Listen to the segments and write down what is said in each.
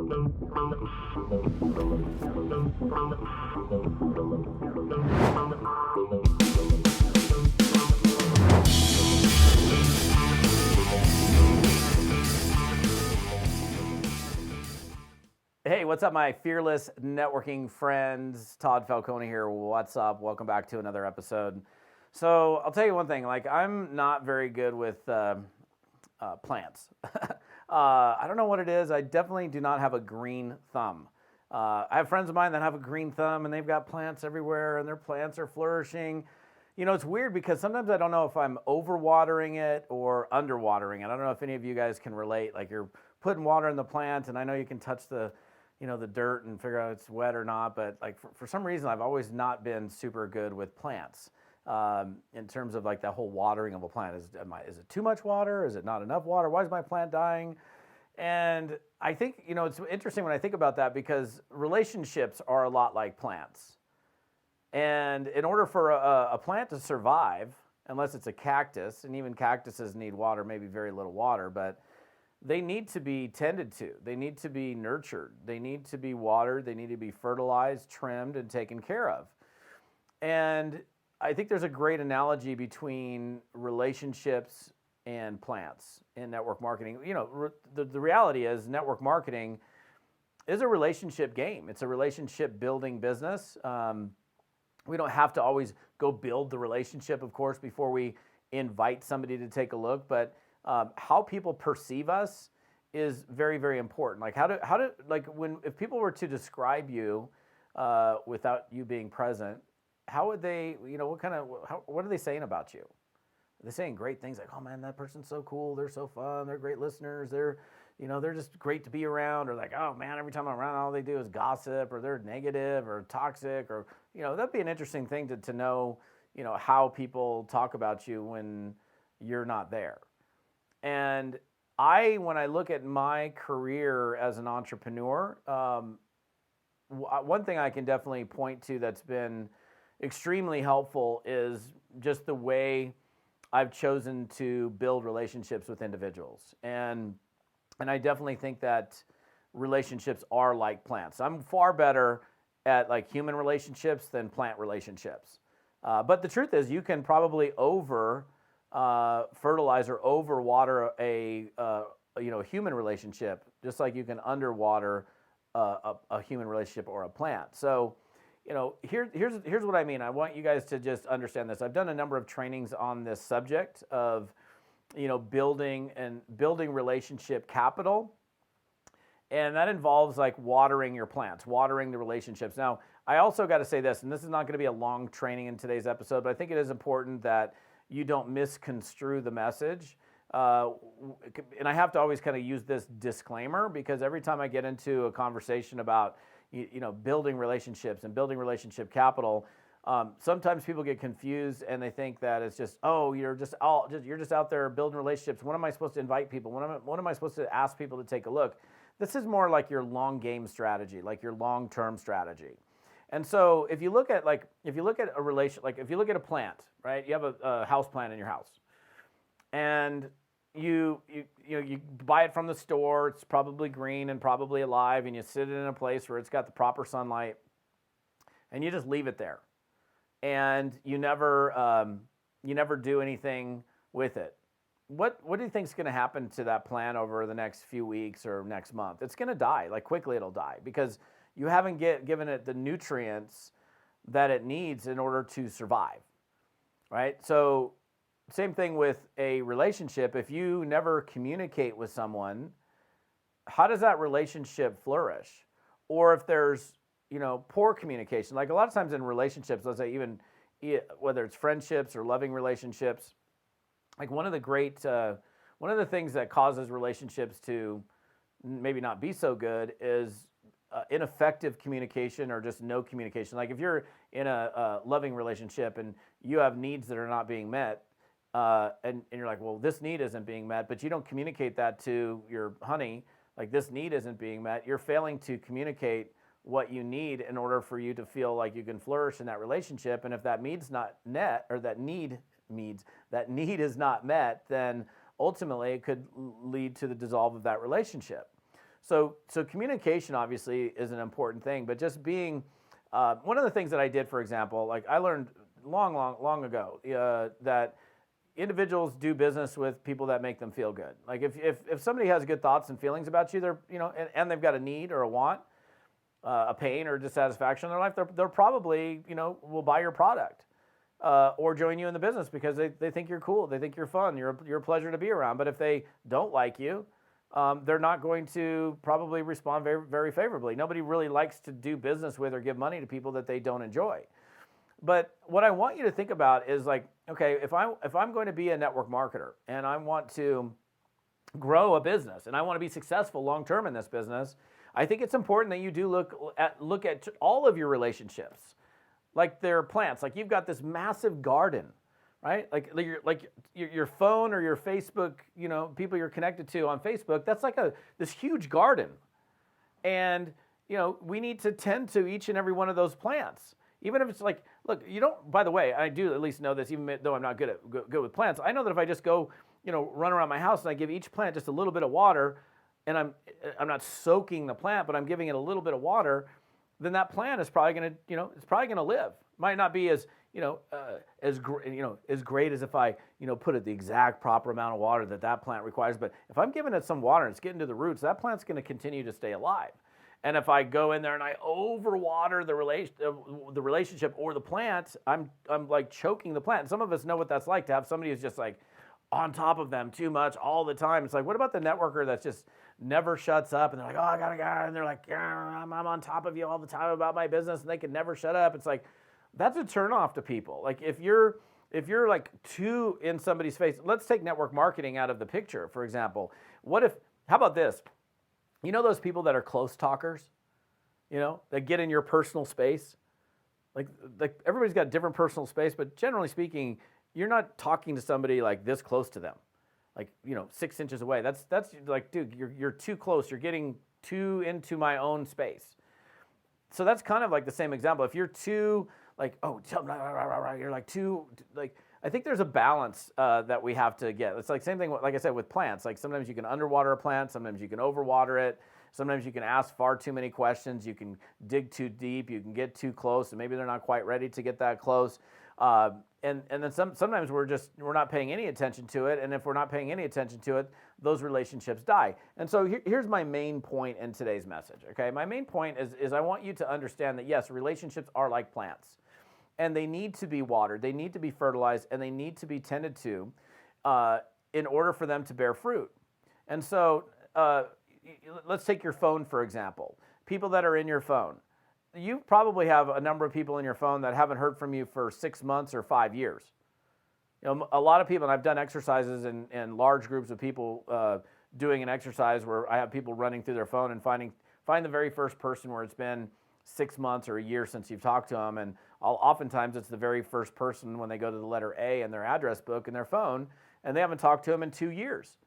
Hey, what's up, my fearless networking friends? Todd Falcone here. What's up? Welcome back to another episode. So I'll tell you one thing, like I'm not very good with plants. I don't know what it is. I definitely do not have a green thumb. I have friends of mine that have a green thumb and they've got plants everywhere and their plants are flourishing. You know, it's weird because sometimes I don't know if I'm overwatering it or underwatering it. I don't know if any of you guys can relate. Like you're putting water in the plant and I know you can touch the dirt and figure out if it's wet or not, but like for some reason, I've always not been super good with plants in terms of like the whole watering of a plant. Is it too much water? Is it not enough water? Why is my plant dying? And I think, it's interesting when I think about that because relationships are a lot like plants. And in order for a plant to survive, unless it's a cactus, and even cactuses need water, maybe very little water, but they need to be tended to. They need to be nurtured. They need to be watered. They need to be fertilized, trimmed, and taken care of. And I think there's a great analogy between relationships and plants in network marketing. The reality is network marketing is a relationship game. It's a relationship building business. We don't have to always go build the relationship, of course, before we invite somebody to take a look, but how people perceive us is very, very important. Like if people were to describe you without you being present, how would they, what are they saying about you? They're saying great things like, oh man, that person's so cool. They're so fun. They're great listeners. They're just great to be around. Or like, oh man, every time I'm around, all they do is gossip, or they're negative or toxic, or, that'd be an interesting thing to know, how people talk about you when you're not there. And when I look at my career as an entrepreneur, one thing I can definitely point to that's been extremely helpful is just the way I've chosen to build relationships with individuals. And I definitely think that relationships are like plants. I'm far better at like human relationships than plant relationships. But the truth is you can probably fertilize or overwater a human relationship, just like you can underwater a human relationship or a plant. So, here's what I mean. I want you guys to just understand this. I've done a number of trainings on this subject of, building relationship capital. And that involves like watering your plants, watering the relationships. Now, I also got to say this, and this is not going to be a long training in today's episode, but I think it is important that you don't misconstrue the message. And I have to always kind of use this disclaimer because every time I get into a conversation about, building relationships and building relationship capital, sometimes people get confused and they think that it's just, oh, you're just out there building relationships. When am I supposed to invite people? When am I supposed to ask people to take a look? This is more like your long game strategy, like your long-term strategy. And so if you look at a plant, right? You have a house plant in your house, and you buy it from the store. It's probably green and probably alive, and you sit it in a place where it's got the proper sunlight, and you just leave it there, and you never do anything with it. What do you think is going to happen to that plant over the next few weeks or next month? It's going to die. Like quickly, it'll die because you haven't given it the nutrients that it needs in order to survive, right? So same thing with a relationship. If you never communicate with someone, how does that relationship flourish? Or if there's, poor communication, like a lot of times in relationships, let's say even whether it's friendships or loving relationships, like one of the things that causes relationships to maybe not be so good is ineffective communication or just no communication. Like if you're in a loving relationship and you have needs that are not being met, and you're like, well, this need isn't being met, but you don't communicate that to your honey, like this need isn't being met, you're failing to communicate what you need in order for you to feel like you can flourish in that relationship. And if that need's not met, or that need is not met, then ultimately it could lead to the dissolve of that relationship. So communication obviously is an important thing, but just being one of the things that I did, for example, like I learned long ago that individuals do business with people that make them feel good. Like if somebody has good thoughts and feelings about you, they're and they've got a need or a want, a pain or dissatisfaction in their life, they're probably will buy your product or join you in the business because they think you're cool, they think you're fun, you're a pleasure to be around. But if they don't like you, they're not going to probably respond very, very favorably. Nobody really likes to do business with or give money to people that they don't enjoy. But what I want you to think about is like, okay, if I'm going to be a network marketer and I want to grow a business and I want to be successful long term in this business, I think it's important that you do look at all of your relationships, like they're plants. Like you've got this massive garden, right? Like your phone or your Facebook, people you're connected to on Facebook. That's like this huge garden, and we need to tend to each and every one of those plants. Even if it's like, look, you don't. By the way, I do at least know this, even though I'm not good with plants. I know that if I just go, run around my house and I give each plant just a little bit of water, and I'm not soaking the plant, but I'm giving it a little bit of water, then that plant is probably going to, it's probably going to live. Might not be as as great as if I put it the exact proper amount of water that plant requires. But if I'm giving it some water and it's getting to the roots, that plant's going to continue to stay alive. And if I go in there and I overwater the relationship or the plant, I'm like choking the plant. And some of us know what that's like, to have somebody who's just like on top of them too much all the time. It's like, what about the networker that's just never shuts up, and they're like, oh, I gotta go, and they're like, yeah, I'm on top of you all the time about my business, and they can never shut up. It's like, that's a turnoff to people. Like if you're like too in somebody's face, let's take network marketing out of the picture, for example. How about this? Those people that are close talkers, that get in your personal space, like everybody's got different personal space, but generally speaking, you're not talking to somebody like this close to them, like 6 inches away. That's like, dude, you're too close. You're getting too into my own space. So that's kind of like the same example. If you're too like, oh, you're like too like. I think there's a balance that we have to get. It's like same thing, like I said, with plants. Like sometimes you can underwater a plant, sometimes you can overwater it, sometimes you can ask far too many questions, you can dig too deep, you can get too close, and maybe they're not quite ready to get that close. And then sometimes we're not paying any attention to it, and if we're not paying any attention to it, those relationships die. And so here's my main point in today's message. Okay, my main point is I want you to understand that yes, relationships are like plants. And they need to be watered, they need to be fertilized, and they need to be tended to in order for them to bear fruit. And so let's take your phone, for example. People that are in your phone. You probably have a number of people in your phone that haven't heard from you for 6 months or 5 years. A lot of people, and I've done exercises in large groups of people doing an exercise where I have people running through their phone and find the very first person where it's been 6 months or a year since you've talked to them, and oftentimes it's the very first person when they go to the letter A in their address book in their phone, and they haven't talked to them in 2 years.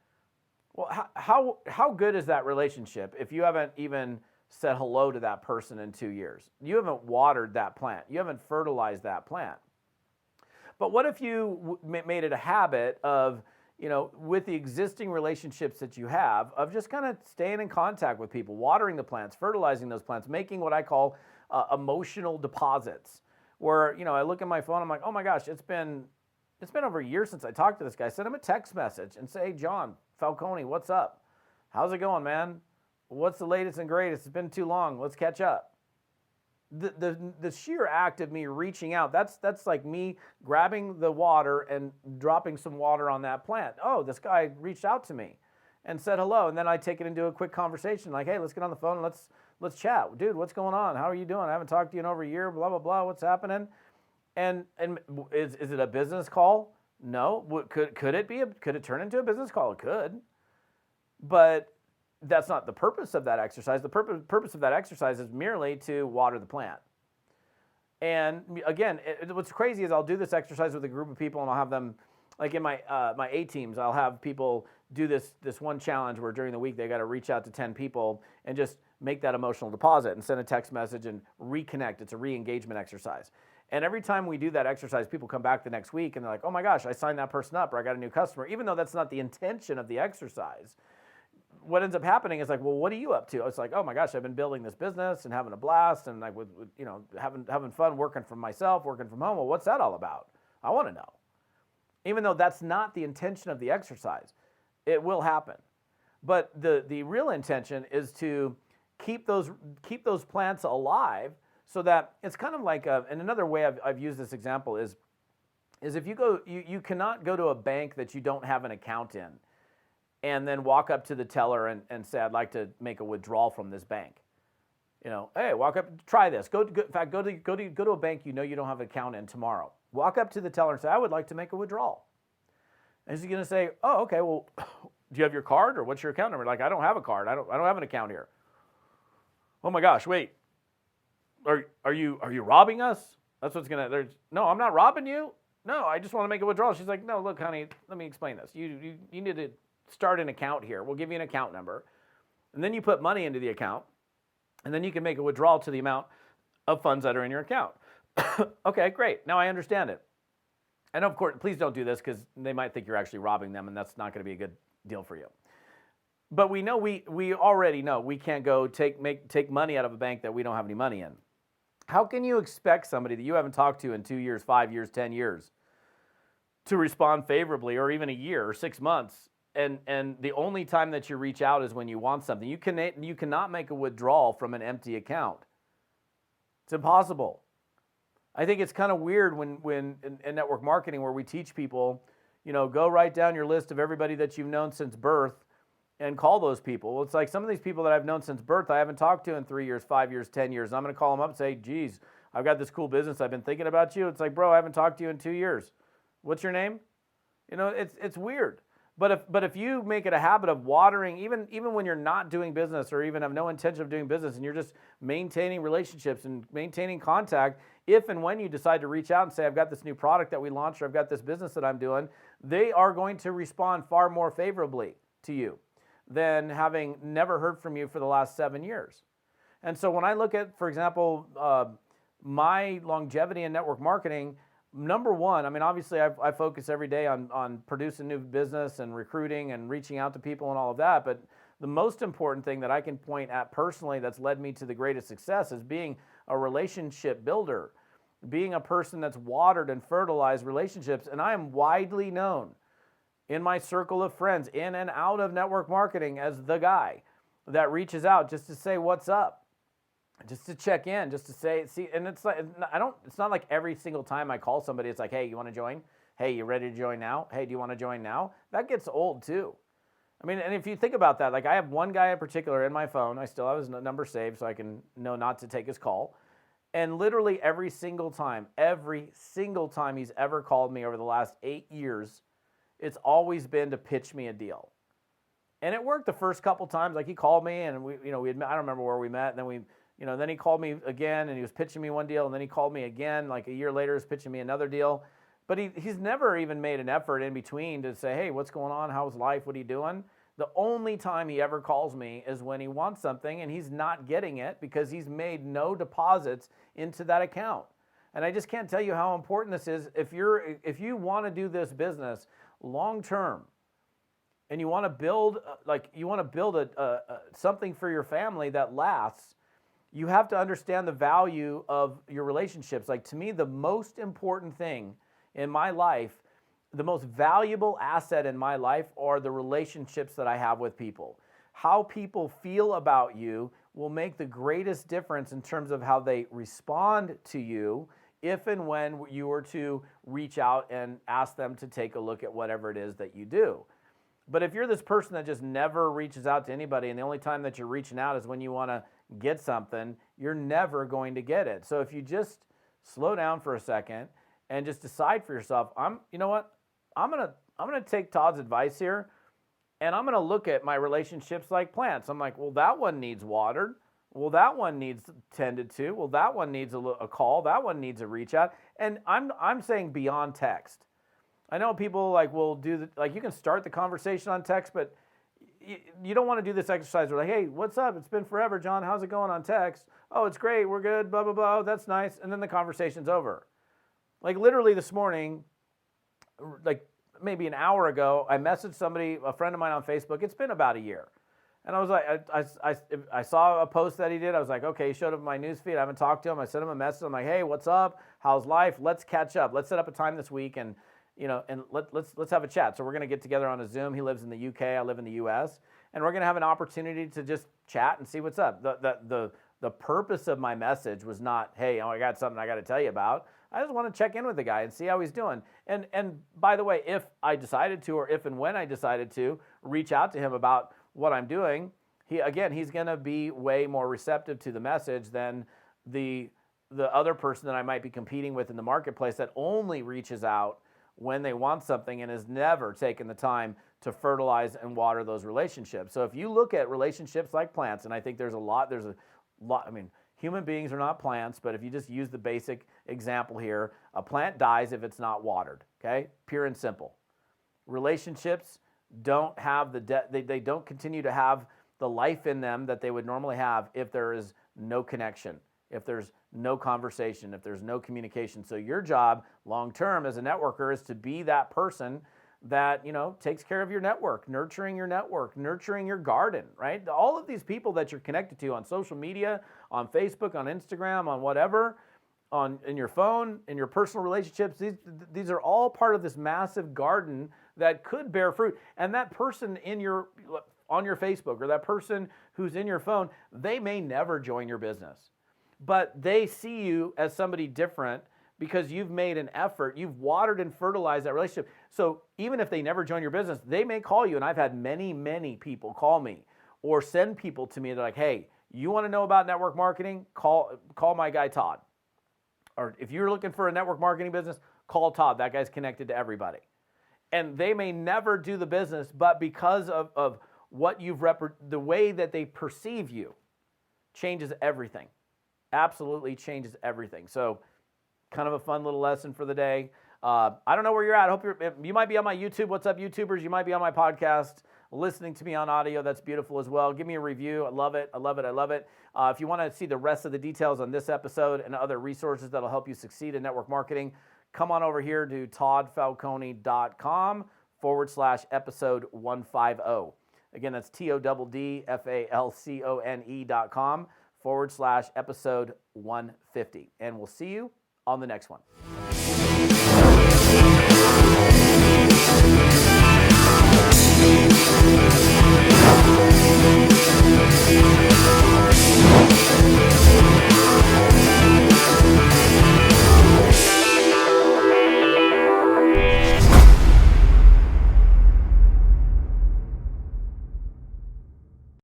Well, how good is that relationship if you haven't even said hello to that person in 2 years? You haven't watered that plant. You haven't fertilized that plant. But what if you made it a habit of, with the existing relationships that you have, of just kind of staying in contact with people, watering the plants, fertilizing those plants, making what I call emotional deposits, where, I look at my phone, I'm like, oh my gosh, it's been over a year since I talked to this guy. Send him a text message and say, hey, John Falcone, what's up? How's it going, man? What's the latest and greatest? It's been too long. Let's catch up. The sheer act of me reaching out, that's like me grabbing the water and dropping some water on that plant. Oh, this guy reached out to me and said hello, and then I take it into a quick conversation like, hey, let's get on the phone and let's chat. Dude, what's going on? How are you doing? I haven't talked to you in over a year, blah, blah, blah. What's happening? And is it a business call? No. Could it turn into a business call? It could. But that's not the purpose of that exercise. The purpose of that exercise is merely to water the plant. And again, what's crazy is I'll do this exercise with a group of people, and I'll have them, like in my A teams, I'll have people do this one challenge where during the week they got to reach out to 10 people and just make that emotional deposit and send a text message and reconnect. It's a re-engagement exercise. And every time we do that exercise, people come back the next week and they're like, oh my gosh, I signed that person up, or I got a new customer, even though that's not the intention of the exercise. what ends up happening is like, well, what are you up to? It's like, oh my gosh, I've been building this business and having a blast and like with having fun working for myself, working from home. Well, what's that all about? I want to know. Even though that's not the intention of the exercise, it will happen. But the real intention is to keep those plants alive, so that it's kind of like and another way I've used this example is if you cannot go to a bank that you don't have an account in, and then walk up to the teller and say, I'd like to make a withdrawal from this bank. Hey, walk up, try this. In fact, go to a bank you don't have an account in tomorrow. Walk up to the teller and say, I would like to make a withdrawal. And he's going to say, oh, okay, well, do you have your card or what's your account number? Like, I don't have a card. I don't have an account here. Oh my gosh, wait. Are you robbing us? That's what's going to, no, I'm not robbing you. No, I just want to make a withdrawal. She's like, no, look, honey, let me explain this. You need to start an account here. We'll give you an account number. And then you put money into the account. And then you can make a withdrawal to the amount of funds that are in your account. Okay, great. Now I understand it. And of course, please don't do this because they might think you're actually robbing them, and that's not going to be a good deal for you. But we know we already know we can't go take money out of a bank that we don't have any money in. How can you expect somebody that you haven't talked to in 2 years, 5 years, 10 years to respond favorably, or even a year or 6 months? And the only time that you reach out is when you want something. You cannot make a withdrawal from an empty account. It's impossible. I think it's kind of weird when in network marketing, where we teach people, go write down your list of everybody that you've known since birth and call those people. Well, it's like some of these people that I've known since birth, I haven't talked to in 3 years, 5 years, 10 years. I'm going to call them up and say, geez, I've got this cool business. I've been thinking about you. It's like, bro, I haven't talked to you in 2 years. What's your name? It's weird. But if you make it a habit of watering, even when you're not doing business or even have no intention of doing business, and you're just maintaining relationships and maintaining contact, if and when you decide to reach out and say, I've got this new product that we launched, or I've got this business that I'm doing, they are going to respond far more favorably to you than having never heard from you for the last 7 years. And so when I look at, for example, my longevity in network marketing, number one, I mean, obviously I focus every day on producing new business and recruiting and reaching out to people and all of that. But the most important thing that I can point at personally that's led me to the greatest success is being a relationship builder, being a person that's watered and fertilized relationships. And I am widely known in my circle of friends, in and out of network marketing, as the guy that reaches out just to say what's up, just to check in, just to say, see. And it's like, it's not like every single time I call somebody, it's like, hey, you want to join? Hey, you ready to join now? Hey, do you want to join now? That gets old too. I mean, and if you think about that, like I have one guy in particular in my phone. I still have his number saved so I can know not to take his call. And literally every single time he's ever called me over the last 8 years, it's always been to pitch me a deal. And it worked the first couple times. Like he called me and we had met, I don't remember where we met. And then then he called me again and he was pitching me one deal. And then he called me again, like a year later, was pitching me another deal. But he's never even made an effort in between to say, hey, what's going on? How's life? What are you doing? The only time he ever calls me is when he wants something and he's not getting it because he's made no deposits into that account. And I just can't tell you how important this is. If you want to do this business long term, and you want to build something for your family that lasts, you have to understand the value of your relationships. Like, to me, the most important thing in my life, the most valuable asset in my life, are the relationships that I have with people. How people feel about you will make the greatest difference in terms of how they respond to you if and when you were to reach out and ask them to take a look at whatever it is that you do. But if you're this person that just never reaches out to anybody, and the only time that you're reaching out is when you want to get something, you're never going to get it. So if you just slow down for a second and just decide for yourself, I'm gonna take Todd's advice here, and I'm gonna look at my relationships like plants. I'm like, well, that one needs watered. Well, that one needs tended to. Well, that one needs a call. That one needs a reach out. And I'm saying beyond text. I know people will you can start the conversation on text, but you don't want to do this exercise where hey, what's up? It's been forever, John. How's it going on text? Oh, it's great. We're good. Blah, blah, blah. That's nice. And then the conversation's over. Like literally this morning, like maybe an hour ago, I messaged somebody, a friend of mine on Facebook. It's been about a year. And I was like, I saw a post that he did. I was like, okay, he showed up in my newsfeed. I haven't talked to him. I sent him a message. I'm like, hey, what's up? How's life? Let's catch up. Let's set up a time this week and let's have a chat. So we're going to get together on a Zoom. He lives in the UK. I live in the US. And we're going to have an opportunity to just chat and see what's up. The purpose of my message was not, hey, I got something I got to tell you about. I just want to check in with the guy and see how he's doing. And by the way, if I decided to, or if and when I decided to reach out to him about what I'm doing, he's going to be way more receptive to the message than the other person that I might be competing with in the marketplace that only reaches out when they want something and has never taken the time to fertilize and water those relationships. So if you look at relationships like plants, and I think there's a lot, I mean, human beings are not plants, but if you just use the basic example here, a plant dies if it's not watered, okay? Pure and simple. Relationships don't have they don't continue to have the life in them that they would normally have if there is no connection, if there's no conversation, if there's no communication. So your job long term as a networker is to be that person that, takes care of your network, nurturing your garden, right? All of these people that you're connected to on social media, on Facebook, on Instagram, on whatever, in your phone, in your personal relationships, these are all part of this massive garden that could bear fruit. And that person on your Facebook, or that person who's in your phone, they may never join your business, but they see you as somebody different because you've made an effort, you've watered and fertilized that relationship. So even if they never join your business, they may call you. And I've had many, many people call me or send people to me. They're like, hey, you want to know about network marketing? Call my guy Todd. Or if you're looking for a network marketing business, call Todd. That guy's connected to everybody. And they may never do the business, but because of what the way that they perceive you changes everything. Absolutely changes everything. So kind of a fun little lesson for the day. I don't know where you're at. I hope you might be on my YouTube. What's up, YouTubers? You might be on my podcast, listening to me on audio. That's beautiful as well. Give me a review. I love it. I love it. I love it. If you want to see the rest of the details on this episode and other resources that'll help you succeed in network marketing, come on over here to toddfalcone.com/episode 150. Again, that's toddfalcone.com/episode 150. And we'll see you on the next one.